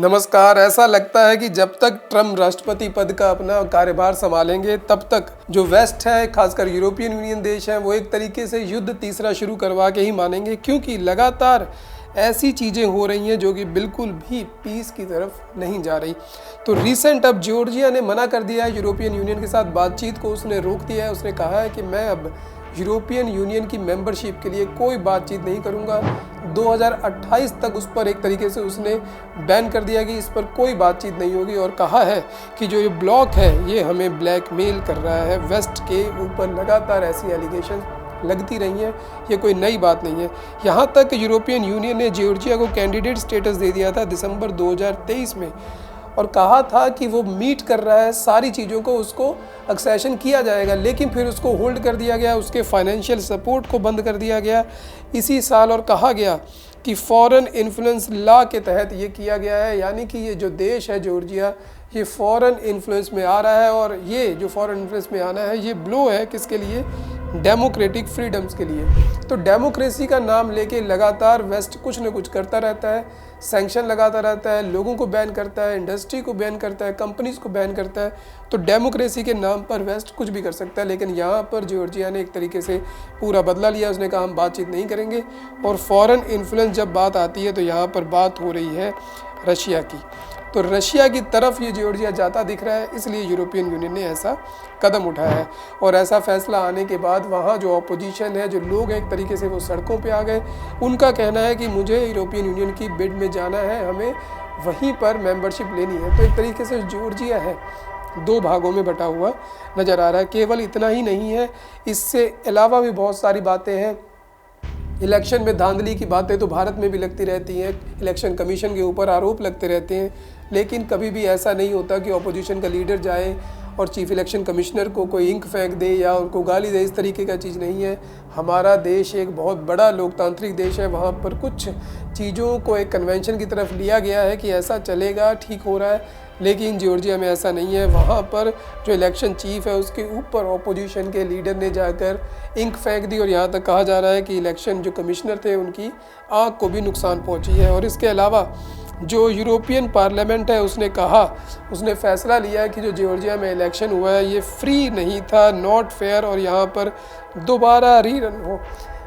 नमस्कार। ऐसा लगता है कि जब तक ट्रम्प राष्ट्रपति पद का अपना कार्यभार संभालेंगे तब तक जो वेस्ट है, खासकर यूरोपियन यूनियन देश हैं, वो एक तरीके से युद्ध तीसरा शुरू करवा के ही मानेंगे, क्योंकि लगातार ऐसी चीज़ें हो रही हैं जो कि बिल्कुल भी पीस की तरफ नहीं जा रही। तो रिसेंट अब जॉर्जिया ने मना कर दिया है यूरोपियन यूनियन के साथ बातचीत को, उसने रोक दिया है। उसने कहा है कि मैं अब यूरोपियन यूनियन की मेंबरशिप के लिए कोई बातचीत नहीं करूंगा। 2028 तक उस पर एक तरीके से उसने बैन कर दिया कि इस पर कोई बातचीत नहीं होगी, और कहा है कि जो ये ब्लॉक है ये हमें ब्लैकमेल कर रहा है। वेस्ट के ऊपर लगातार ऐसी एलिगेशन लगती रही हैं, ये कोई नई बात नहीं है। यहाँ तक यूरोपियन यूनियन ने जॉर्जिया को कैंडिडेट स्टेटस दे दिया था दिसंबर 2023 में, और कहा था कि वो मीट कर रहा है सारी चीज़ों को, उसको एक्सेशन किया जाएगा, लेकिन फिर उसको होल्ड कर दिया गया, उसके फाइनेंशियल सपोर्ट को बंद कर दिया गया इसी साल, और कहा गया कि फॉरेन इन्फ्लुएंस लॉ के तहत ये किया गया है। यानी कि ये जो देश है जॉर्जिया, ये फॉरेन इन्फ्लुएंस में आ रहा है, और ये जो फॉरेन इन्फ्लुएंस में आना है ये ब्लो है किसके लिए? डेमोक्रेटिक फ्रीडम्स के लिए। तो डेमोक्रेसी का नाम लेके लगातार वेस्ट कुछ न कुछ करता रहता है, सैंक्शन लगाता रहता है, लोगों को बैन करता है, इंडस्ट्री को बैन करता है, कंपनीज को बैन करता है। तो डेमोक्रेसी के नाम पर वेस्ट कुछ भी कर सकता है, लेकिन यहाँ पर जॉर्जिया ने एक तरीके से पूरा बदला लिया। उसने कहा हम बातचीत नहीं करेंगे। और फॉरेन इन्फ्लुएंस जब बात आती है तो यहाँ पर बात हो रही है रशिया की। तो रशिया की तरफ ये जॉर्जिया जाता दिख रहा है, इसलिए यूरोपियन यूनियन ने ऐसा कदम उठाया है। और ऐसा फैसला आने के बाद वहाँ जो अपोजिशन है, जो लोग हैं, एक तरीके से वो सड़कों पे आ गए। उनका कहना है कि मुझे यूरोपियन यूनियन की बिड में जाना है, हमें वहीं पर मेंबरशिप लेनी है। तो एक तरीके से जॉर्जिया है दो भागों में बटा हुआ नज़र आ रहा है। केवल इतना ही नहीं है, इससे अलावा भी बहुत सारी बातें हैं। इलेक्शन में धांधली की बातें तो भारत में भी लगती रहती हैं, इलेक्शन कमीशन के ऊपर आरोप लगते रहते हैं, लेकिन कभी भी ऐसा नहीं होता कि ऑपोजिशन का लीडर जाए और चीफ इलेक्शन कमिश्नर को कोई इंक फेंक दे या उनको गाली दे। इस तरीके का चीज़ नहीं है। हमारा देश एक बहुत बड़ा लोकतांत्रिक देश है, वहाँ पर कुछ चीज़ों को एक कन्वेंशन की तरफ लिया गया है कि ऐसा चलेगा, ठीक हो रहा है, लेकिन जॉर्जिया में ऐसा नहीं है। वहाँ पर जो इलेक्शन चीफ है उसके ऊपर ऑपोजिशन के लीडर ने जाकर इंक फेंक दी, और यहाँ तक कहा जा रहा है कि इलेक्शन जो कमिश्नर थे उनकी आँख को भी नुकसान पहुँची है। और इसके अलावा जो यूरोपियन पार्लियामेंट है उसने फैसला लिया है कि जो जॉर्जिया में इलेक्शन हुआ है ये फ्री नहीं था, नॉट फेयर, और यहाँ पर दोबारा रीरन हो।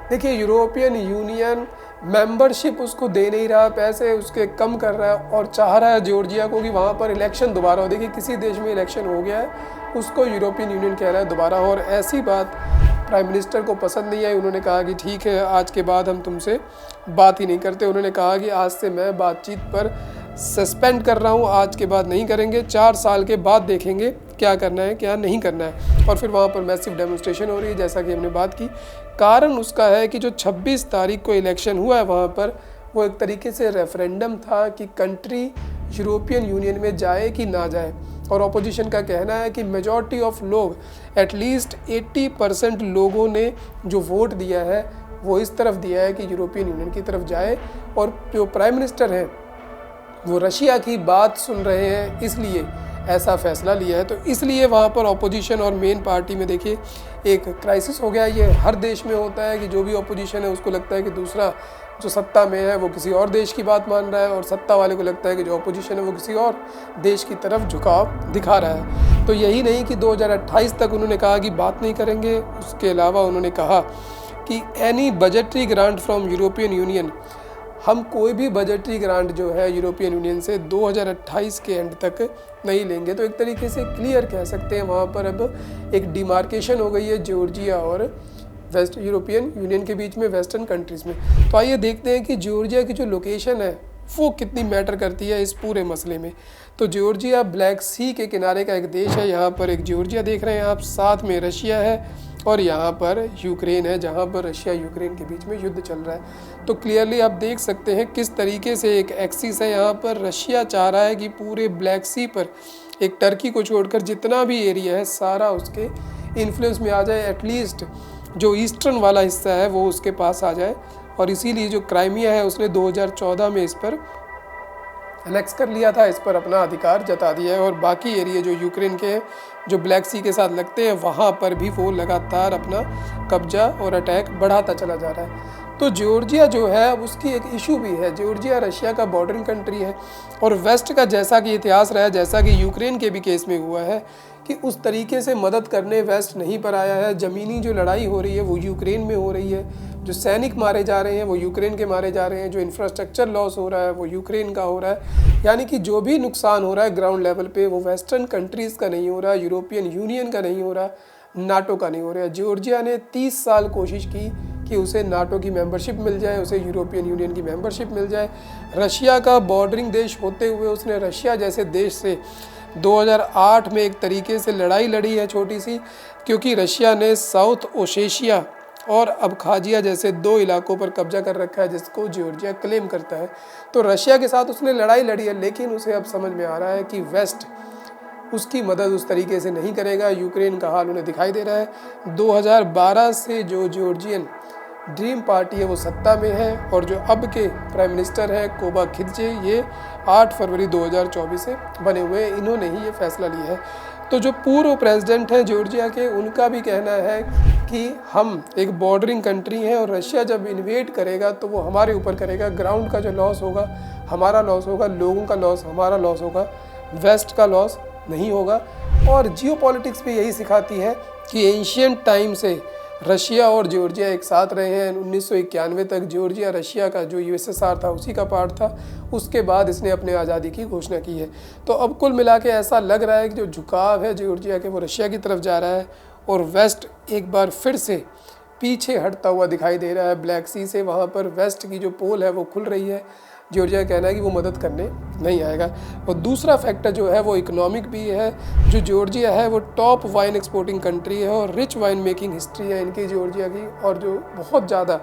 देखिए, यूरोपियन यूनियन मेंबरशिप उसको दे नहीं रहा, पैसे उसके कम कर रहा है, और चाह रहा है जॉर्जिया को कि वहाँ पर इलेक्शन दोबारा हो। देखिए, किसी देश में इलेक्शन हो गया है उसको यूरोपियन यूनियन कह रहा है दोबारा हो, और ऐसी बात प्राइम मिनिस्टर को पसंद नहीं आई। उन्होंने कहा कि ठीक है, आज के बाद हम तुमसे बात ही नहीं करते। उन्होंने कहा कि आज से मैं बातचीत पर सस्पेंड कर रहा हूँ, आज के बाद नहीं करेंगे, 4 साल के बाद देखेंगे क्या करना है क्या नहीं करना है। और फिर वहाँ पर मैसिव डेमोन्स्ट्रेशन हो रही है, जैसा कि हमने बात की। कारण उसका है कि जो 26 तारीख को इलेक्शन हुआ है वहाँ पर, वो एक तरीके से रेफरेंडम था कि कंट्री यूरोपियन यूनियन में जाए कि ना जाए। और अपोजिशन का कहना है कि मेजॉरिटी ऑफ लोग, एटलीस्ट 80% लोगों ने जो वोट दिया है वो इस तरफ दिया है कि यूरोपियन यूनियन की तरफ जाए। और जो प्राइम मिनिस्टर हैं वो रशिया की बात सुन रहे हैं, इसलिए ऐसा फैसला लिया है। तो इसलिए वहाँ पर ऑपोजिशन और मेन पार्टी में देखिए एक क्राइसिस हो गया। ये हर देश में होता है कि जो भी ऑपोजिशन है उसको लगता है कि दूसरा जो सत्ता में है वो किसी और देश की बात मान रहा है, और सत्ता वाले को लगता है कि जो ऑपोजिशन है वो किसी और देश की तरफ झुकाव दिखा रहा है। तो यही नहीं कि 2028 तक उन्होंने कहा कि बात नहीं करेंगे, उसके अलावा उन्होंने कहा कि any budgetary grant from European union, हम कोई भी बजटरी ग्रांट जो है यूरोपियन यूनियन से 2028 के एंड तक नहीं लेंगे। तो एक तरीके से क्लियर कह सकते हैं वहाँ पर अब एक डिमार्केशन हो गई है जॉर्जिया और वेस्ट यूरोपियन यूनियन के बीच में, वेस्टर्न कंट्रीज़ में। तो आइए देखते हैं कि जॉर्जिया की जो लोकेशन है वो कितनी मैटर करती है इस पूरे मसले में। तो जॉर्जिया ब्लैक सी के किनारे का एक देश है। यहाँ पर एक जॉर्जिया देख रहे हैं आप, साथ में रशिया है, और यहाँ पर यूक्रेन है, जहाँ पर रशिया यूक्रेन के बीच में युद्ध चल रहा है। तो क्लियरली आप देख सकते हैं किस तरीके से एक एक्सिस है। यहाँ पर रशिया चाह रहा है कि पूरे ब्लैक सी पर, एक टर्की को छोड़कर जितना भी एरिया है सारा उसके इन्फ्लुएंस में आ जाए, एटलीस्ट जो ईस्टर्न वाला हिस्सा है वो उसके पास आ जाए। और इसीलिए जो क्राइमिया है उसने 2014 में इस पर एनेक्स कर लिया था, इस पर अपना अधिकार जता दिया है। और बाकी एरिया जो यूक्रेन के हैं, जो ब्लैक सी के साथ लगते हैं, वहाँ पर भी वो लगातार अपना कब्जा और अटैक बढ़ाता चला जा रहा है। तो जॉर्जिया जो है अब उसकी एक इशू भी है। जॉर्जिया रशिया का बॉर्डरिंग कंट्री है और वेस्ट का जैसा कि इतिहास रहा है, जैसा कि यूक्रेन के भी केस में हुआ है कि उस तरीके से मदद करने वेस्ट नहीं पर आया है। ज़मीनी जो लड़ाई हो रही है वो यूक्रेन में हो रही है, जो सैनिक मारे जा रहे हैं वो यूक्रेन के मारे जा रहे हैं, जो इंफ्रास्ट्रक्चर लॉस हो रहा है वो यूक्रेन का हो रहा है। यानी कि जो भी नुकसान हो रहा है ग्राउंड लेवल पे वो वेस्टर्न कंट्रीज़ का नहीं हो रहा, यूरोपियन यूनियन का नहीं हो रहा, नाटो का नहीं हो रहा। जॉर्जिया ने 30 साल कोशिश की कि उसे नाटो की मेंबरशिप मिल जाए, उसे यूरोपियन यूनियन की मेंबरशिप मिल जाए। रशिया का बॉर्डरिंग देश होते हुए उसने रशिया जैसे देश से 2008 में एक तरीके से लड़ाई लड़ी है छोटी सी, क्योंकि रशिया ने साउथ ओसेशिया और अबखाजिया जैसे 2 इलाकों पर कब्जा कर रखा है जिसको जॉर्जिया क्लेम करता है। तो रशिया के साथ उसने लड़ाई लड़ी है, लेकिन उसे अब समझ में आ रहा है कि वेस्ट उसकी मदद उस तरीके से नहीं करेगा। यूक्रेन का हाल उन्हें दिखाई दे रहा है। 2012 से जो जॉर्जियन ड्रीम पार्टी है वो सत्ता में है और जो अब के प्राइम मिनिस्टर है कोबाखिदजे, ये 8 फरवरी 2024 से बने हुए, इन्होंने ही ये फैसला लिया है। तो जो पूर्व प्रेसिडेंट हैं जॉर्जिया के, उनका भी कहना है कि हम एक बॉर्डरिंग कंट्री हैं और रशिया जब इन्वेड करेगा तो वो हमारे ऊपर करेगा। ग्राउंड का जो लॉस होगा हमारा लॉस होगा, लोगों का लॉस हमारा लॉस होगा, वेस्ट का लॉस नहीं होगा। और जियोपॉलिटिक्स भी यही सिखाती है कि एंशिएंट टाइम से रशिया और जॉर्जिया एक साथ रहे हैं। 1991 तक जॉर्जिया रशिया का जो यूएसएसआर था उसी का पार्ट था। उसके बाद इसने अपने आज़ादी की घोषणा की है। तो अब कुल मिला के ऐसा लग रहा है कि जो झुकाव है जॉर्जिया के वो रशिया की तरफ जा रहा है और वेस्ट एक बार फिर से पीछे हटता हुआ दिखाई दे रहा है। ब्लैक सी से वहाँ पर वेस्ट की जो पोल है वो खुल रही है। जॉर्जिया का कहना है कि वो मदद करने नहीं आएगा। और दूसरा फैक्टर जो है वो इकोनॉमिक भी है। जो जॉर्जिया है वो टॉप वाइन एक्सपोर्टिंग कंट्री है और रिच वाइन मेकिंग हिस्ट्री है इनकी जॉर्जिया की। और जो बहुत ज़्यादा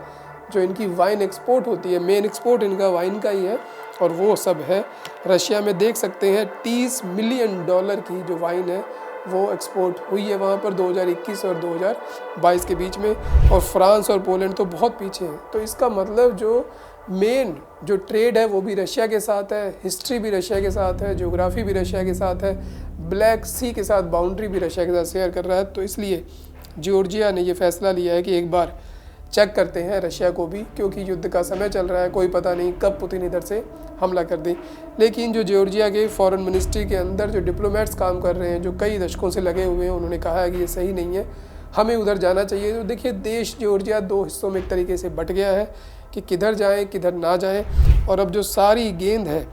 जो इनकी वाइन एक्सपोर्ट होती है, मेन एक्सपोर्ट इनका वाइन का ही है और वो सब है रशिया में। देख सकते हैं $30 मिलियन की जो वाइन है वो एक्सपोर्ट हुई है वहाँ पर 2021 और 2022 के बीच में। और फ्रांस और पोलैंड तो बहुत पीछे हैं। तो इसका मतलब जो मेन जो ट्रेड है वो भी रशिया के साथ है, हिस्ट्री भी रशिया के साथ है, ज्योग्राफी भी रशिया के साथ है, ब्लैक सी के साथ बाउंड्री भी रशिया के साथ शेयर कर रहा है। तो इसलिए जॉर्जिया ने ये फैसला लिया है कि एक बार चेक करते हैं रशिया को भी, क्योंकि युद्ध का समय चल रहा है, कोई पता नहीं कब पुतिन इधर से हमला कर दे। लेकिन जो जॉर्जिया के फॉरेन मिनिस्ट्री के अंदर जो डिप्लोमेट्स काम कर रहे हैं, जो कई दशकों से लगे हुए हैं, उन्होंने कहा है कि ये सही नहीं है, हमें उधर जाना चाहिए। तो देखिए देश जॉर्जिया 2 हिस्सों में एक तरीके से बट गया है कि किधर जाएं किधर ना जाएं। और अब जो सारी गेंद है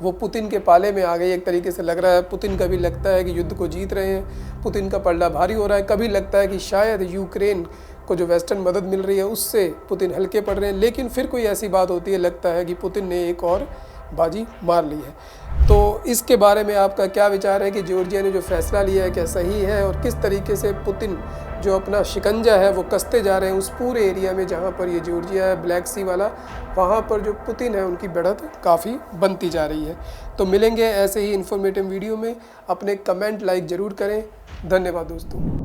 वो पुतिन के पाले में आ गई एक तरीके से लग रहा है। पुतिन कभी लगता है कि युद्ध को जीत रहे हैं, पुतिन का पलड़ा भारी हो रहा है, कभी लगता है कि शायद यूक्रेन को जो वेस्टर्न मदद मिल रही है उससे पुतिन हल्के पड़ रहे हैं। लेकिन फिर कोई ऐसी बात होती है, लगता है कि पुतिन ने एक और बाजी मार ली है। तो इसके बारे में आपका क्या विचार है कि जॉर्जिया ने जो फैसला लिया है क्या सही है, और किस तरीके से पुतिन जो अपना शिकंजा है वो कसते जा रहे हैं उस पूरे एरिया में जहाँ पर ये जॉर्जिया है, ब्लैक सी वाला, वहाँ पर जो पुतिन है उनकी बढ़त काफ़ी बनती जा रही है। तो मिलेंगे ऐसे ही इन्फॉर्मेटिव वीडियो में। अपने कमेंट लाइक ज़रूर करें। धन्यवाद दोस्तों।